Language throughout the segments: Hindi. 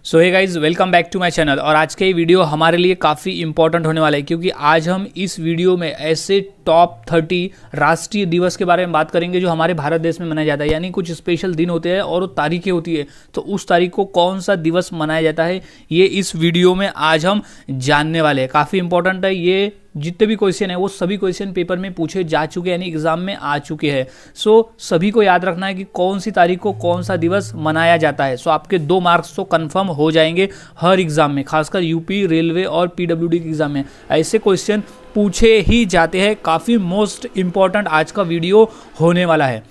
So hey guys, welcome back to my channel. और आज का ये वीडियो हमारे लिए काफ़ी इंपॉर्टेंट होने वाला है क्योंकि आज हम इस वीडियो में ऐसे टॉप 30 राष्ट्रीय दिवस के बारे में बात करेंगे जो हमारे भारत देश में मनाया जाता है। यानी कुछ स्पेशल दिन होते हैं और वो तारीखें होती है, तो उस तारीख को कौन सा दिवस मनाया जाता है ये इस वीडियो में आज हम जानने वाले हैं। काफ़ी इंपॉर्टेंट है ये। जितने भी क्वेश्चन है वो सभी क्वेश्चन पेपर में पूछे जा चुके हैं, यानी एग्जाम में आ चुके हैं। सो सभी को याद रखना है कि कौन सी तारीख को कौन सा दिवस मनाया जाता है। सो आपके 2 मार्क्स तो कंफर्म हो जाएंगे हर एग्जाम में, खासकर यूपी, रेलवे और पीडब्ल्यूडी के एग्जाम में ऐसे क्वेश्चन पूछे ही जाते हैं। काफ़ी मोस्ट इंपॉर्टेंट आज का वीडियो होने वाला है।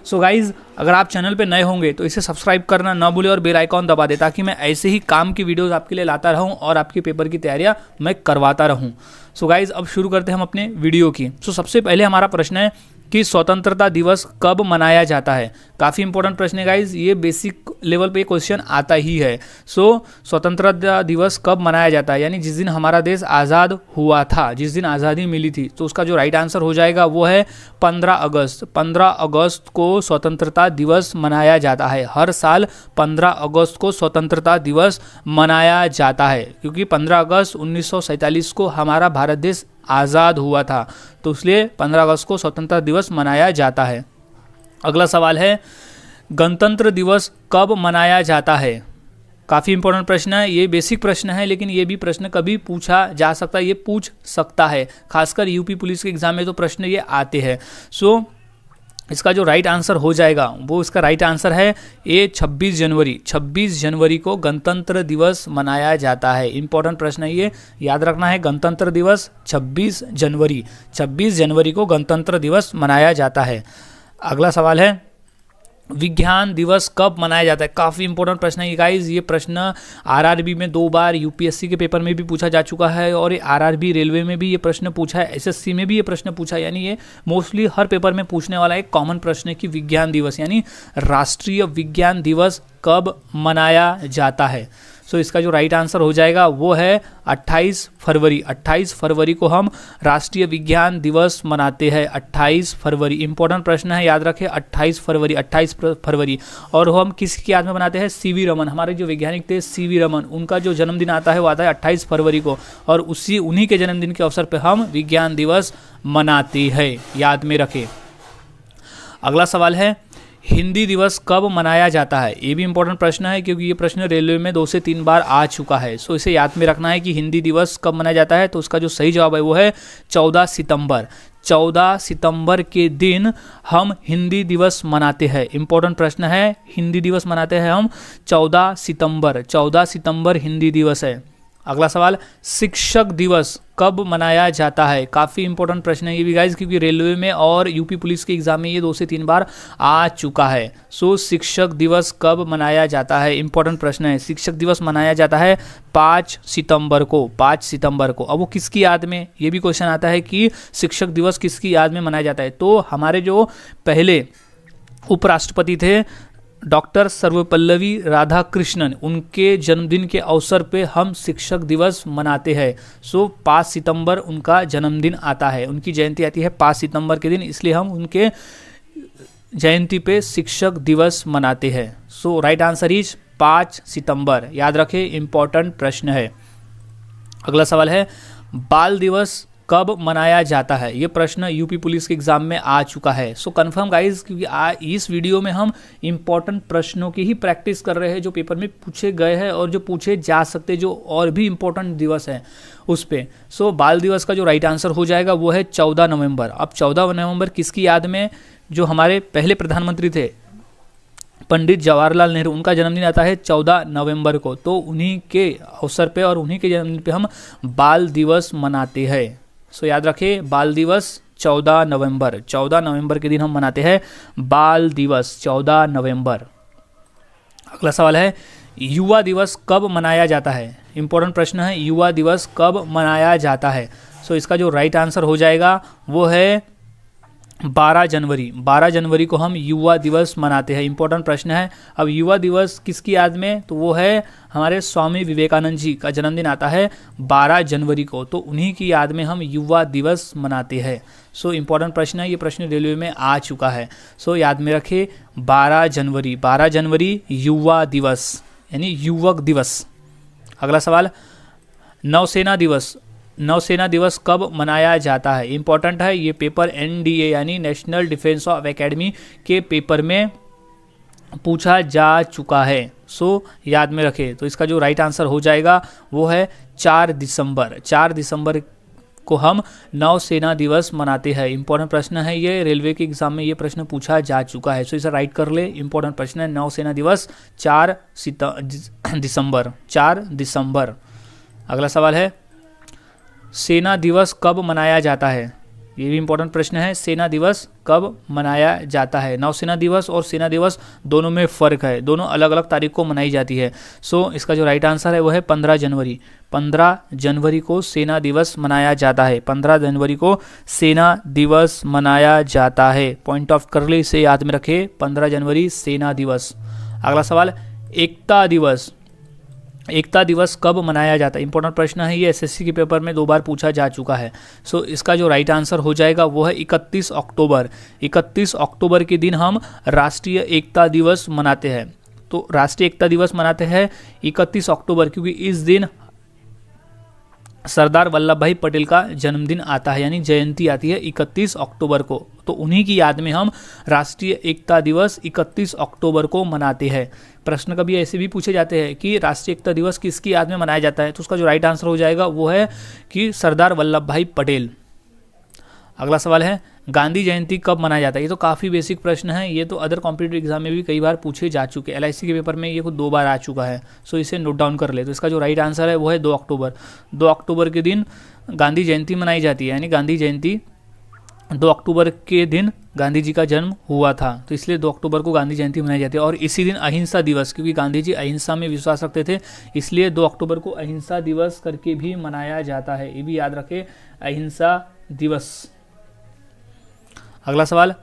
सो गाइज, अगर आप चैनल पे नए होंगे तो इसे सब्सक्राइब करना ना भूलें और बेल आइकॉन दबा दें ताकि मैं ऐसे ही काम की वीडियोस आपके लिए लाता रहूं और आपके पेपर की तैयारियां मैं करवाता रहूं। सो गाइज, अब शुरू करते हैं हम अपने वीडियो की। सो सबसे पहले हमारा प्रश्न है कि स्वतंत्रता दिवस कब मनाया जाता है। काफ़ी इंपॉर्टेंट प्रश्न है गाइज, ये बेसिक लेवल पे क्वेश्चन आता ही है। सो स्वतंत्रता दिवस कब मनाया जाता है, यानी जिस दिन हमारा देश आज़ाद हुआ था, जिस दिन आज़ादी मिली थी, तो उसका जो राइट आंसर हो जाएगा वो है 15 अगस्त। 15 अगस्त को स्वतंत्रता दिवस मनाया जाता है। हर साल 15 अगस्त को स्वतंत्रता दिवस मनाया जाता है क्योंकि 15 अगस्त 1947 को हमारा भारत देश आज़ाद हुआ था, तो इसलिए 15 अगस्त को स्वतंत्रता दिवस मनाया जाता है। अगला सवाल है, गणतंत्र दिवस कब मनाया जाता है। काफ़ी इंपॉर्टेंट प्रश्न है, ये बेसिक प्रश्न है लेकिन ये भी प्रश्न कभी पूछा जा सकता है, ये पूछ सकता है। खासकर यूपी पुलिस के एग्जाम में तो प्रश्न ये आते हैं। सो इसका जो राइट आंसर हो जाएगा वो इसका राइट आंसर है ये 26 जनवरी। 26 जनवरी को गणतंत्र दिवस मनाया जाता है। इंपॉर्टेंट प्रश्न है ये, याद रखना है। गणतंत्र दिवस 26 जनवरी, 26 जनवरी को गणतंत्र दिवस मनाया जाता है। अगला सवाल है, विज्ञान दिवस कब मनाया जाता है। काफ़ी इंपॉर्टेंट प्रश्न है ये गाइज। ये प्रश्न आरआरबी में 2 बार, यूपीएससी के पेपर में भी पूछा जा चुका है और ये आरआरबी रेलवे में भी ये प्रश्न पूछा है, एसएससी में भी ये प्रश्न पूछा है। यानी ये मोस्टली हर पेपर में पूछने वाला एक कॉमन प्रश्न है कि विज्ञान दिवस यानी राष्ट्रीय विज्ञान दिवस कब मनाया जाता है। सो इसका जो राइट आंसर हो जाएगा वो है 28 फरवरी। 28 फरवरी को हम राष्ट्रीय विज्ञान दिवस मनाते हैं। 28 फरवरी इंपॉर्टेंट प्रश्न है, याद रखें। 28 फरवरी, 28 फरवरी। और हम किसकी याद में मनाते हैं? सीवी रमन। हमारे जो वैज्ञानिक थे सीवी रमन, उनका जो जन्मदिन आता है वो आता है 28 फरवरी को, और उन्हीं के जन्मदिन के अवसर पर हम विज्ञान दिवस मनाते हैं, याद में रखें। अगला सवाल है, हिंदी दिवस कब मनाया जाता है। ये भी इंपॉर्टेंट प्रश्न है क्योंकि ये प्रश्न रेलवे में 2 से 3 बार आ चुका है। सो इसे याद में रखना है कि हिंदी दिवस कब मनाया जाता है। तो उसका जो सही जवाब है वो है 14 सितंबर। 14 सितंबर के दिन हम हिंदी दिवस मनाते हैं। इंपॉर्टेंट प्रश्न है, हिंदी दिवस मनाते हैं हम 14 सितंबर। 14 सितंबर हिंदी दिवस है। अगला सवाल, शिक्षक दिवस कब मनाया जाता है। काफ़ी इंपॉर्टेंट प्रश्न है ये भी गाइज क्योंकि रेलवे में और यूपी पुलिस के एग्जाम में ये 2 से 3 बार आ चुका है। सो शिक्षक दिवस कब मनाया जाता है, इंपॉर्टेंट प्रश्न है। शिक्षक दिवस मनाया जाता है 5 सितंबर को। 5 सितंबर को। अब वो किसकी याद में, ये भी क्वेश्चन आता है कि शिक्षक दिवस किसकी याद में मनाया जाता है। तो हमारे जो पहले उपराष्ट्रपति थे डॉक्टर सर्वपल्लवी राधाकृष्णन, उनके जन्मदिन के अवसर पे हम शिक्षक दिवस मनाते हैं। सो 5 सितंबर उनका जन्मदिन आता है, उनकी जयंती आती है 5 सितंबर के दिन, इसलिए हम उनके जयंती पे शिक्षक दिवस मनाते हैं। सो राइट आंसर इज 5 सितंबर, याद रखें। इंपॉर्टेंट प्रश्न है। अगला सवाल है, बाल दिवस कब मनाया जाता है। ये प्रश्न यूपी पुलिस के एग्जाम में आ चुका है। सो कंफर्म गाइज, क्योंकि इस वीडियो में हम इंपॉर्टेंट प्रश्नों की ही प्रैक्टिस कर रहे हैं जो पेपर में पूछे गए हैं और जो पूछे जा सकते, जो और भी इंपॉर्टेंट दिवस हैं उस पे। सो बाल दिवस का जो राइट आंसर हो जाएगा वो है 14 नवंबर। अब 14 नवंबर किसकी याद में, जो हमारे पहले प्रधानमंत्री थे पंडित जवाहरलाल नेहरू, उनका जन्मदिन आता है 14 नवंबर को। तो उन्हीं के अवसर पे और उन्हीं के जन्मदिन पे हम बाल दिवस मनाते हैं। सो याद रखें, बाल दिवस 14 नवंबर। 14 नवंबर के दिन हम मनाते हैं बाल दिवस, 14 नवंबर। अगला सवाल है, युवा दिवस कब मनाया जाता है। इंपॉर्टेंट प्रश्न है, युवा दिवस कब मनाया जाता है। सो इसका जो राइट आंसर हो जाएगा वो है 12 जनवरी। 12 जनवरी को हम युवा दिवस मनाते हैं। इंपॉर्टेंट प्रश्न है। अब युवा दिवस किसकी याद में, तो वो है हमारे स्वामी विवेकानंद जी का जन्मदिन आता है 12 जनवरी को, तो उन्हीं की याद में हम युवा दिवस मनाते हैं। सो इंपॉर्टेंट प्रश्न है, ये प्रश्न रेलवे में आ चुका है। सो याद में रखें 12 जनवरी, 12 जनवरी युवा दिवस, यानी युवक दिवस। अगला सवाल, नौसेना दिवस। नौसेना दिवस कब मनाया जाता है? इंपॉर्टेंट है ये पेपर, NDA यानी नेशनल डिफेंस ऑफ एकेडमी के पेपर में पूछा जा चुका है, सो याद में रखें। तो इसका जो राइट आंसर हो जाएगा वो है 4 दिसंबर। 4 दिसंबर को हम नौसेना दिवस मनाते हैं। इंपॉर्टेंट प्रश्न है ये, रेलवे के एग्जाम में ये प्रश्न पूछा जा चुका है, सो इसे राइट कर ले। इंपॉर्टेंट प्रश्न है, नौसेना दिवस 4 दिसंबर। 4 दिसंबर। अगला सवाल है, सेना दिवस कब मनाया जाता है? ये भी इंपॉर्टेंट प्रश्न है, सेना दिवस कब मनाया जाता है? नौसेना दिवस और सेना दिवस दोनों में फ़र्क है, दोनों अलग अलग तारीख को मनाई जाती है। सो इसका जो राइट आंसर है वो है 15 जनवरी। 15 जनवरी को सेना दिवस मनाया जाता है। 15 जनवरी को सेना दिवस मनाया जाता है। पॉइंट ऑफ कर ले, इसे याद में रखे, 15 जनवरी सेना दिवस। अगला सवाल, एकता दिवस। एकता दिवस कब मनाया जाता है? इंपॉर्टेंट प्रश्न है ये, SSC के पेपर में 2 बार पूछा जा चुका है। सो इसका जो राइट आंसर हो जाएगा वो है 31 अक्टूबर। 31 अक्टूबर के दिन हम राष्ट्रीय एकता दिवस मनाते हैं। तो राष्ट्रीय एकता दिवस मनाते हैं 31 अक्टूबर, क्योंकि इस दिन सरदार वल्लभ भाई पटेल का जन्मदिन आता है, यानी जयंती आती है 31 अक्टूबर को। तो उन्हीं की याद में हम राष्ट्रीय एकता दिवस 31 अक्टूबर को मनाते हैं। प्रश्न कभी ऐसे भी पूछे जाते हैं कि राष्ट्रीय एकता दिवस किसकी याद में मनाया जाता है, तो उसका जो राइट आंसर हो जाएगा वो है कि सरदार वल्लभ भाई पटेल। अगला सवाल है, गांधी जयंती कब मनाया जाता है? ये तो काफ़ी बेसिक प्रश्न है, ये तो अदर कॉम्पिटिटिव एग्जाम में भी कई बार पूछे जा चुके हैं। LIC के पेपर में ये खुद 2 बार आ चुका है, सो इसे नोट डाउन कर ले। तो इसका जो राइट आंसर है वो है 2 अक्टूबर। 2 अक्टूबर के दिन गांधी जयंती मनाई जाती है, यानी गांधी जयंती 2 अक्टूबर के दिन गांधी जी का जन्म हुआ था, तो इसलिए 2 अक्टूबर को गांधी जयंती मनाई जाती है। और इसी दिन अहिंसा दिवस, क्योंकि गांधी जी अहिंसा में विश्वास रखते थे, इसलिए 2 अक्टूबर को अहिंसा दिवस करके भी मनाया जाता है। ये भी याद रखें, अहिंसा दिवस। अगला सवाल,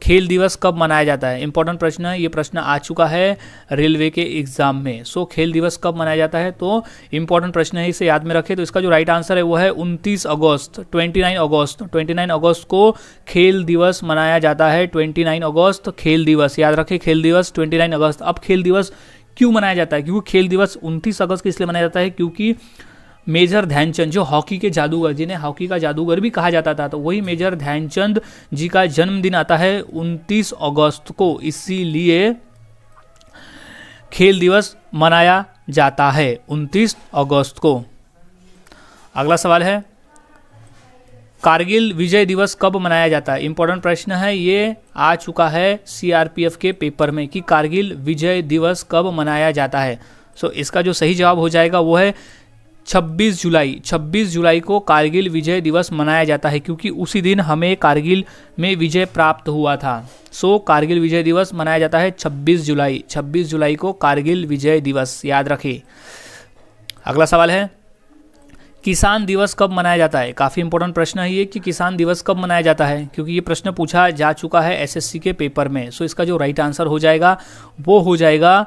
खेल दिवस कब मनाया जाता है? इंपॉर्टेंट प्रश्न है, ये प्रश्न आ चुका है रेलवे के एग्जाम में। सो खेल दिवस कब मनाया जाता है? तो इंपॉर्टेंट प्रश्न है, इसे याद में रखें। तो इसका जो राइट आंसर है वो है 29 अगस्त। 29 अगस्त। 29 अगस्त को खेल दिवस मनाया जाता है। 29 अगस्त खेल दिवस, याद रखें, खेल दिवस 29 अगस्त। अब खेल दिवस क्यों मनाया जाता है? क्योंकि खेल दिवस 29 अगस्त को इसलिए मनाया जाता है क्योंकि मेजर ध्यानचंद, जो हॉकी के जादूगर, जिन्हें हॉकी का जादूगर भी कहा जाता था, तो वही मेजर ध्यानचंद जी का जन्मदिन आता है 29 अगस्त को, इसीलिए खेल दिवस मनाया जाता है 29 अगस्त को। अगला सवाल है, कारगिल विजय दिवस कब मनाया जाता है? इंपॉर्टेंट प्रश्न है, ये आ चुका है CRPF के पेपर में कि कारगिल विजय दिवस कब मनाया जाता है। सो इसका जो सही जवाब हो जाएगा वो है 26 जुलाई। 26 जुलाई को कारगिल विजय दिवस मनाया जाता है, क्योंकि उसी दिन हमें कारगिल में विजय प्राप्त हुआ था। सो कारगिल विजय दिवस मनाया जाता है 26 जुलाई। 26 जुलाई को कारगिल विजय दिवस, याद रखिए। अगला सवाल है, किसान दिवस कब मनाया जाता है? काफ़ी इंपॉर्टेंट प्रश्न है ये कि किसान दिवस कब मनाया जाता है, क्योंकि ये प्रश्न पूछा जा चुका है SSC के पेपर में। सो इसका जो राइट आंसर हो जाएगा वो हो जाएगा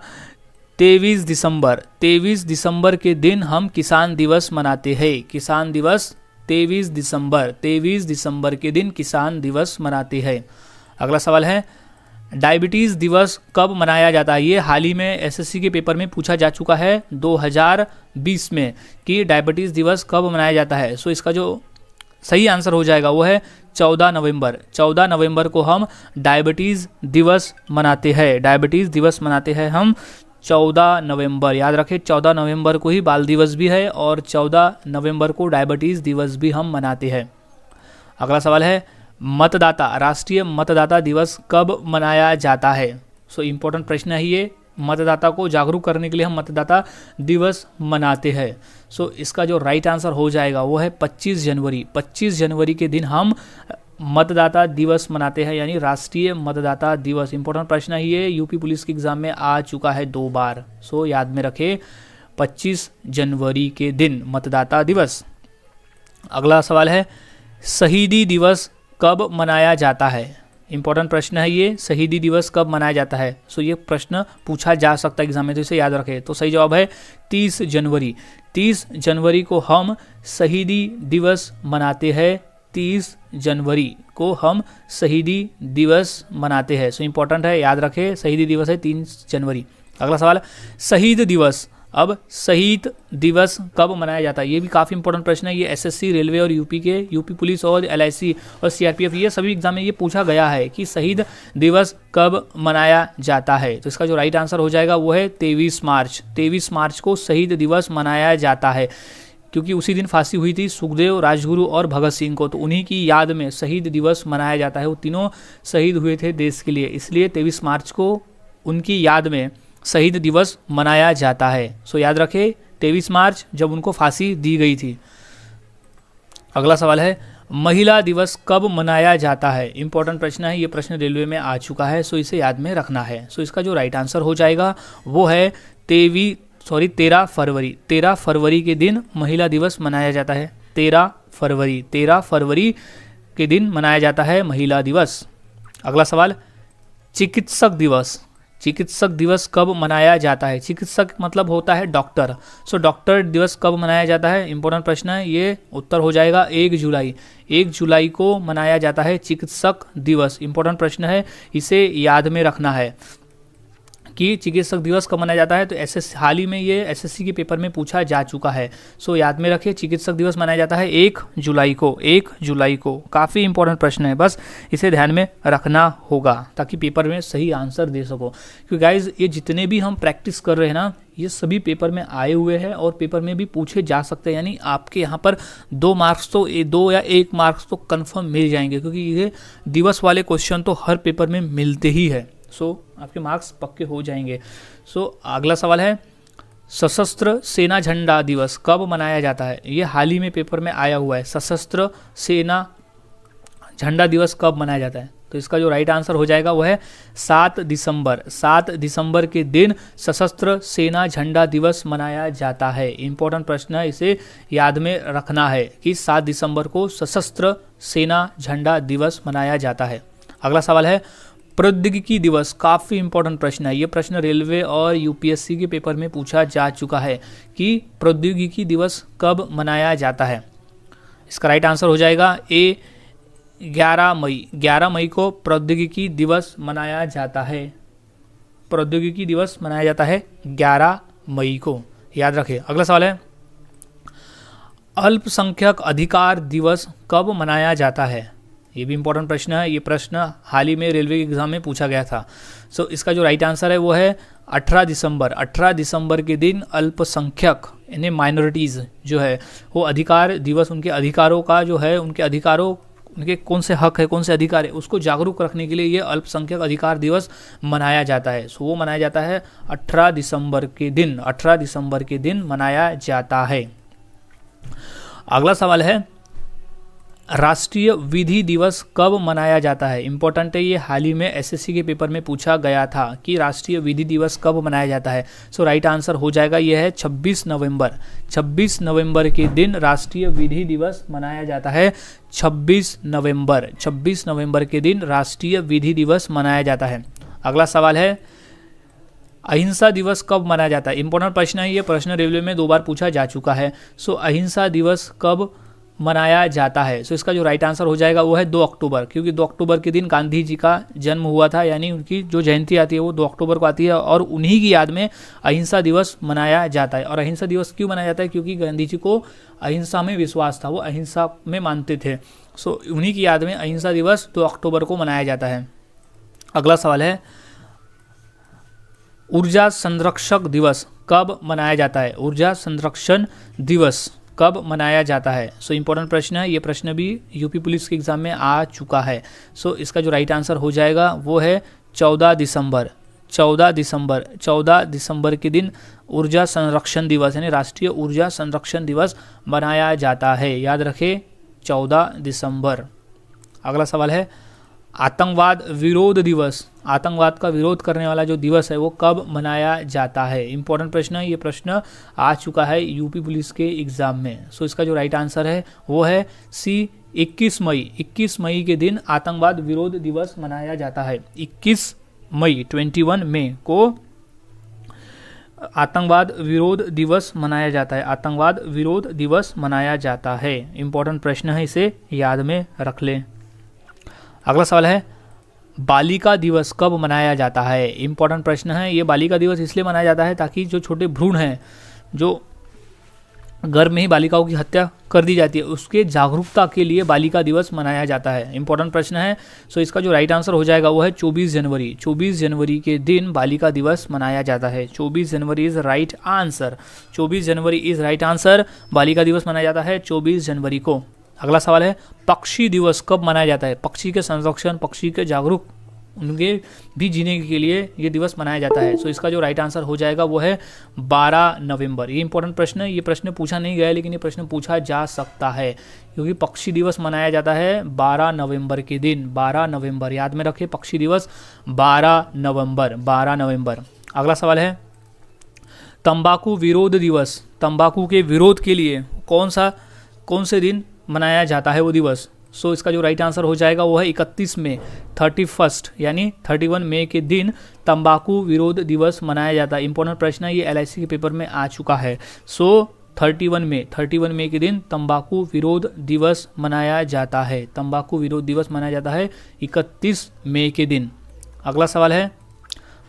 23 दिसंबर। 23 दिसंबर के दिन हम किसान दिवस मनाते हैं। किसान दिवस 23 दिसंबर। 23 दिसंबर के दिन किसान दिवस मनाते हैं। अगला सवाल है, डायबिटीज़ दिवस कब मनाया जाता है? ये हाल ही में SSC के पेपर में पूछा जा चुका है 2020 में कि डायबिटीज़ दिवस कब मनाया जाता है। सो इसका जो सही आंसर हो जाएगा वो है 14 नवंबर। 14 नवंबर को हम डायबिटीज़ दिवस मनाते हैं। डायबिटीज़ दिवस मनाते हैं हम 14 नवंबर, याद रखें। 14 नवंबर को ही बाल दिवस भी है और 14 नवंबर को डायबिटीज़ दिवस भी हम मनाते हैं। अगला सवाल है, मतदाता, राष्ट्रीय मतदाता दिवस कब मनाया जाता है? सो इम्पोर्टेंट प्रश्न है ये, मतदाता को जागरूक करने के लिए हम मतदाता दिवस मनाते हैं। सो इसका जो राइट आंसर हो जाएगा वो है 25 जनवरी। 25 जनवरी के दिन हम मतदाता दिवस मनाते हैं, यानी राष्ट्रीय मतदाता दिवस। इंपॉर्टेंट प्रश्न है ये, यूपी पुलिस के एग्जाम में आ चुका है 2 बार। सो याद में रखें, 25 जनवरी के दिन मतदाता दिवस। अगला सवाल है, शहीदी दिवस कब मनाया जाता है? इंपॉर्टेंट प्रश्न है ये, शहीदी दिवस कब मनाया जाता है? सो ये प्रश्न पूछा जा सकता है एग्जाम में, तो इसे याद रखें। तो सही जवाब है 30 जनवरी। 30 जनवरी को हम शहीदी दिवस मनाते हैं। 30 जनवरी को हम शहीदी दिवस मनाते हैं। सो इम्पोर्टेंट है, याद रखें, शहीदी दिवस है 30 जनवरी। अगला सवाल, शहीद दिवस। अब शहीद दिवस कब मनाया जाता है, ये भी काफ़ी इंपॉर्टेंट प्रश्न है। ये एसएससी, रेलवे और यूपी पुलिस और एलआईसी और सीआरपीएफ, ये सभी एग्जाम में ये पूछा गया है कि शहीद दिवस कब मनाया जाता है। तो इसका जो राइट आंसर हो जाएगा वो है 23 मार्च। 23 मार्च को शहीद दिवस मनाया जाता है, क्योंकि उसी दिन फांसी हुई थी सुखदेव, राजगुरु और भगत सिंह को, तो उन्हीं की याद में शहीद दिवस मनाया जाता है। वो तीनों शहीद हुए थे देश के लिए, इसलिए 23 मार्च को उनकी याद में शहीद दिवस मनाया जाता है। सो याद रखें 23 मार्च जब उनको फांसी दी गई थी। अगला सवाल है, महिला दिवस कब मनाया जाता है। इंपॉर्टेंट प्रश्न है, ये प्रश्न रेलवे में आ चुका है, सो इसे याद में रखना है। सो इसका जो राइट आंसर हो जाएगा वो है 13 फरवरी। 13 फरवरी के दिन महिला दिवस मनाया जाता है। 13 फरवरी के दिन मनाया जाता है महिला दिवस। अगला सवाल, चिकित्सक दिवस। चिकित्सक दिवस कब मनाया जाता है। चिकित्सक मतलब होता है डॉक्टर। सो डॉक्टर दिवस कब मनाया जाता है, इंपॉर्टेंट प्रश्न है। ये उत्तर हो जाएगा 1 जुलाई। 1 जुलाई को मनाया जाता है चिकित्सक दिवस। इंपॉर्टेंट प्रश्न है, इसे याद में रखना है कि चिकित्सक दिवस कब मनाया जाता है। तो हाल ही में ये एसएससी के पेपर में पूछा जा चुका है। सो याद में रखिए, चिकित्सक दिवस मनाया जाता है 1 जुलाई को। 1 जुलाई को काफ़ी इंपॉर्टेंट प्रश्न है, बस इसे ध्यान में रखना होगा ताकि पेपर में सही आंसर दे सको। क्योंकि गाइज ये जितने भी हम प्रैक्टिस कर रहे हैं ना, ये सभी पेपर में आए हुए हैं और पेपर में भी पूछे जा सकते हैं। यानी आपके यहाँ पर 2 मार्क्स तो 2 या 1 मार्क्स तो कन्फर्म मिल जाएंगे, क्योंकि ये दिवस वाले क्वेश्चन तो हर पेपर में मिलते ही है। सो आपके मार्क्स पक्के हो जाएंगे। सो अगला सवाल है, सशस्त्र सेना झंडा दिवस कब मनाया जाता है। ये हाल ही में पेपर में आया हुआ है। सशस्त्र सेना झंडा दिवस कब मनाया जाता है। तो इसका जो राइट आंसर हो जाएगा वो है 7 दिसंबर। 7 दिसंबर के दिन सशस्त्र सेना झंडा दिवस मनाया जाता है। इंपॉर्टेंट प्रश्न है, इसे याद में रखना है कि 7 दिसंबर को सशस्त्र सेना झंडा दिवस मनाया जाता है। अगला सवाल है, प्रौद्योगिकी दिवस। काफ़ी इंपॉर्टेंट प्रश्न है। ये प्रश्न रेलवे और यूपीएससी के पेपर में पूछा जा चुका है कि प्रौद्योगिकी दिवस कब मनाया जाता है। इसका राइट आंसर हो जाएगा ए 11 मई। 11 मई को प्रौद्योगिकी दिवस मनाया जाता है। प्रौद्योगिकी दिवस मनाया जाता है 11 मई को, याद रखें। अगला सवाल है, अल्पसंख्यक अधिकार दिवस कब मनाया जाता है। ये भी इंपॉर्टेंट प्रश्न है। ये प्रश्न हाल ही में रेलवे के एग्जाम में पूछा गया था। सो इसका जो राइट आंसर है वो है 18 दिसंबर। 18 दिसंबर के दिन अल्पसंख्यक यानी माइनॉरिटीज़ जो है वो अधिकार दिवस, उनके अधिकारों का जो है, उनके अधिकारों, उनके कौन से हक है, कौन से अधिकार है, उसको जागरूक रखने के लिए ये अल्पसंख्यक अधिकार दिवस मनाया जाता है। सो वो मनाया जाता है 18 दिसंबर के दिन। 18 दिसंबर के दिन मनाया जाता है। अगला सवाल है, राष्ट्रीय विधि दिवस कब मनाया जाता है। इंपॉर्टेंट है, ये हाल ही में एसएससी के पेपर में पूछा गया था कि राष्ट्रीय विधि दिवस कब मनाया जाता है। सो राइट आंसर हो जाएगा ये है 26 नवंबर। 26 नवंबर के दिन राष्ट्रीय विधि दिवस मनाया जाता है। 26 नवंबर के दिन राष्ट्रीय विधि दिवस मनाया जाता है। अगला सवाल है, अहिंसा दिवस कब मनाया जाता है। इंपॉर्टेंट प्रश्न है, ये प्रश्न रेलवे में 2 बार पूछा जा चुका है। सो अहिंसा दिवस कब मनाया जाता है। सो इसका जो राइट आंसर हो जाएगा वो है 2 अक्टूबर, क्योंकि 2 अक्टूबर के दिन गांधी जी का जन्म हुआ था, यानी उनकी जो जयंती आती है वो 2 अक्टूबर को आती है और उन्हीं की याद में अहिंसा दिवस मनाया जाता है। और अहिंसा दिवस क्यों मनाया जाता है, क्योंकि गांधी जी को अहिंसा में विश्वास था, वो अहिंसा में मानते थे। सो उन्हीं की याद में अहिंसा दिवस 2 अक्टूबर को मनाया जाता है। अगला सवाल है, ऊर्जा संरक्षक दिवस कब मनाया जाता है। ऊर्जा संरक्षण दिवस कब मनाया जाता है। सो इंपॉर्टेंट प्रश्न है, ये प्रश्न भी यूपी पुलिस के एग्जाम में आ चुका है। सो इसका जो राइट आंसर हो जाएगा वो है 14 दिसंबर। 14 दिसंबर के दिन ऊर्जा संरक्षण दिवस यानी राष्ट्रीय ऊर्जा संरक्षण दिवस मनाया जाता है। याद रखें 14 दिसंबर। अगला सवाल है, आतंकवाद विरोध दिवस। आतंकवाद का विरोध करने वाला जो दिवस है वो कब मनाया जाता है। इंपॉर्टेंट प्रश्न है, ये प्रश्न आ चुका है यूपी पुलिस के एग्जाम में। सो इसका जो राइट आंसर है वो है सी 21 मई। 21 मई के दिन आतंकवाद विरोध दिवस मनाया जाता है। 21 मई 21 मई को आतंकवाद विरोध दिवस मनाया जाता है। आतंकवाद विरोध दिवस मनाया जाता है। इंपॉर्टेंट प्रश्न है, इसे याद में रख लें। अगला सवाल है, बालिका दिवस कब मनाया जाता है? इंपॉर्टेंट प्रश्न है ये। बालिका दिवस इसलिए मनाया जाता है ताकि जो छोटे भ्रूण हैं, जो गर्भ में ही बालिकाओं की हत्या कर दी जाती है, उसके जागरूकता के लिए बालिका दिवस मनाया जाता है। इंपॉर्टेंट प्रश्न है। सो इसका जो राइट आंसर हो जाएगा वो है 24 जनवरी। 24 जनवरी के दिन बालिका दिवस मनाया जाता है। 24 जनवरी is right answer. 24 January is right answer. बालिका दिवस मनाया जाता है 24 जनवरी को। अगला सवाल है, पक्षी दिवस कब मनाया जाता है? पक्षी के संरक्षण, पक्षी के जागरूक, उनके भी जीने के लिए ये दिवस मनाया जाता है। सो इसका जो राइट आंसर हो जाएगा वो है 12 नवंबर। ये इंपॉर्टेंट प्रश्न है। ये प्रश्न पूछा नहीं गया है, लेकिन ये प्रश्न पूछा जा सकता है क्योंकि पक्षी दिवस मनाया जाता है 12 नवंबर के दिन। 12 नवंबर याद में रखें, पक्षी दिवस 12 नवंबर। 12 नवंबर। अगला सवाल है, तंबाकू विरोध दिवस, तंबाकू के विरोध के लिए कौन से दिन मनाया जाता है वो दिवस? सो इसका जो राइट आंसर हो जाएगा वो है 31 मई, 31 यानी 31 मई के दिन तंबाकू विरोध दिवस मनाया जाता है। इंपॉर्टेंट प्रश्न है, ये LIC के पेपर में आ चुका है। सो 31 मई के दिन तंबाकू विरोध दिवस मनाया जाता है। तंबाकू विरोध दिवस मनाया जाता है 31 मई के दिन। अगला सवाल है,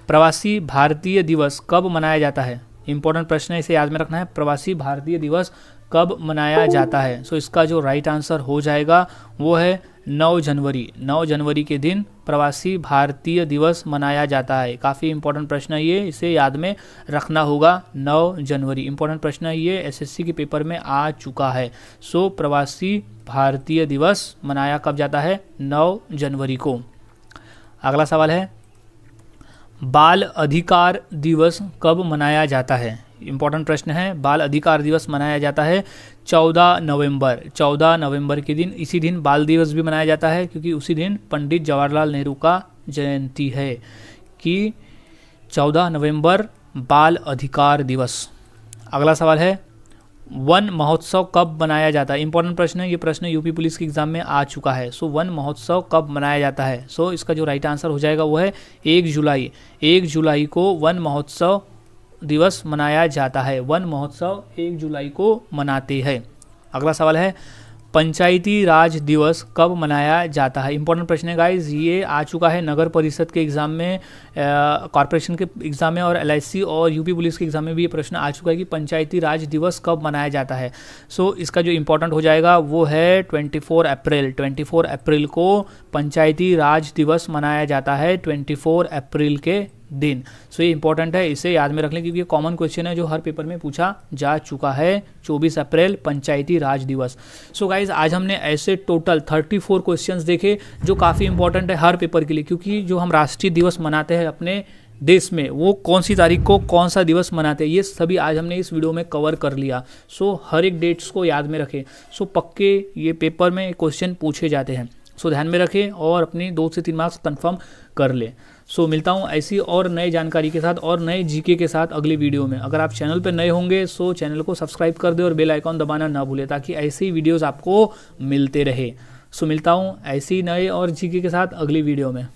प्रवासी भारतीय दिवस कब मनाया जाता है? इंपॉर्टेंट प्रश्न है, इसे याद में रखना है। प्रवासी भारतीय दिवस कब मनाया जाता है? सो इसका जो राइट आंसर हो जाएगा वो है 9 जनवरी। 9 जनवरी के दिन प्रवासी भारतीय दिवस मनाया जाता है। काफ़ी इंपॉर्टेंट प्रश्न है ये, इसे याद में रखना होगा। 9 जनवरी इंपॉर्टेंट प्रश्न है ये, SSC के पेपर में आ चुका है। सो प्रवासी भारतीय दिवस मनाया कब जाता है? 9 जनवरी को। अगला सवाल है, बाल अधिकार दिवस कब मनाया जाता है? इंपॉर्टेंट प्रश्न है। बाल अधिकार दिवस मनाया जाता है 14 नवंबर। 14 नवंबर के दिन, इसी दिन बाल दिवस भी मनाया जाता है क्योंकि उसी दिन पंडित जवाहरलाल नेहरू का जयंती है। कि 14 नवंबर बाल अधिकार दिवस। अगला सवाल है, वन महोत्सव कब मनाया जाता है? इंपॉर्टेंट प्रश्न है, ये प्रश्न यूपी पुलिस के एग्जाम में आ चुका है। सो वन महोत्सव कब मनाया जाता है? सो इसका जो राइट आंसर हो जाएगा वो है 1 जुलाई। 1 जुलाई को वन महोत्सव दिवस मनाया जाता है। वन महोत्सव 1 जुलाई को मनाते हैं। अगला सवाल है, पंचायती राज दिवस कब मनाया जाता है? इंपॉर्टेंट प्रश्न है गाइज, ये आ चुका है नगर परिषद के एग्जाम में, कॉर्पोरेशन के एग्जाम में, और LIC और यूपी पुलिस के एग्जाम में भी ये प्रश्न आ चुका है कि पंचायती राज दिवस कब मनाया जाता है। सो इसका जो इंपॉर्टेंट हो जाएगा वो है 24 अप्रैल। 24 अप्रैल को पंचायती राज दिवस मनाया जाता है, 24 अप्रैल के दिन। सो ये इंपॉर्टेंट है, इसे याद में रख लें क्योंकि ये कॉमन क्वेश्चन है जो हर पेपर में पूछा जा चुका है। 24 अप्रैल पंचायती राज दिवस। सो गाइज आज हमने ऐसे टोटल 34 क्वेश्चंस देखे जो काफ़ी इंपॉर्टेंट है हर पेपर के लिए, क्योंकि जो हम राष्ट्रीय दिवस मनाते हैं अपने देश में वो कौन सी तारीख को कौन सा दिवस मनाते हैं, ये सभी आज हमने इस वीडियो में कवर कर लिया। सो हर एक डेट्स को याद में रखें। सो पक्के ये पेपर में क्वेश्चन पूछे जाते हैं। सो ध्यान में रखें और अपनी 2 से 3 मार्क्स कंफर्म कर ले। सो मिलता हूँ ऐसी और नई जानकारी के साथ और नए GK के साथ अगले वीडियो में। अगर आप चैनल पर नए होंगे सो चैनल को सब्सक्राइब कर दे और बेल आइकॉन दबाना ना भूले ताकि ऐसे ही वीडियोस आपको मिलते रहे। सो मिलता हूँ ऐसी नए और GK के साथ अगली वीडियो में।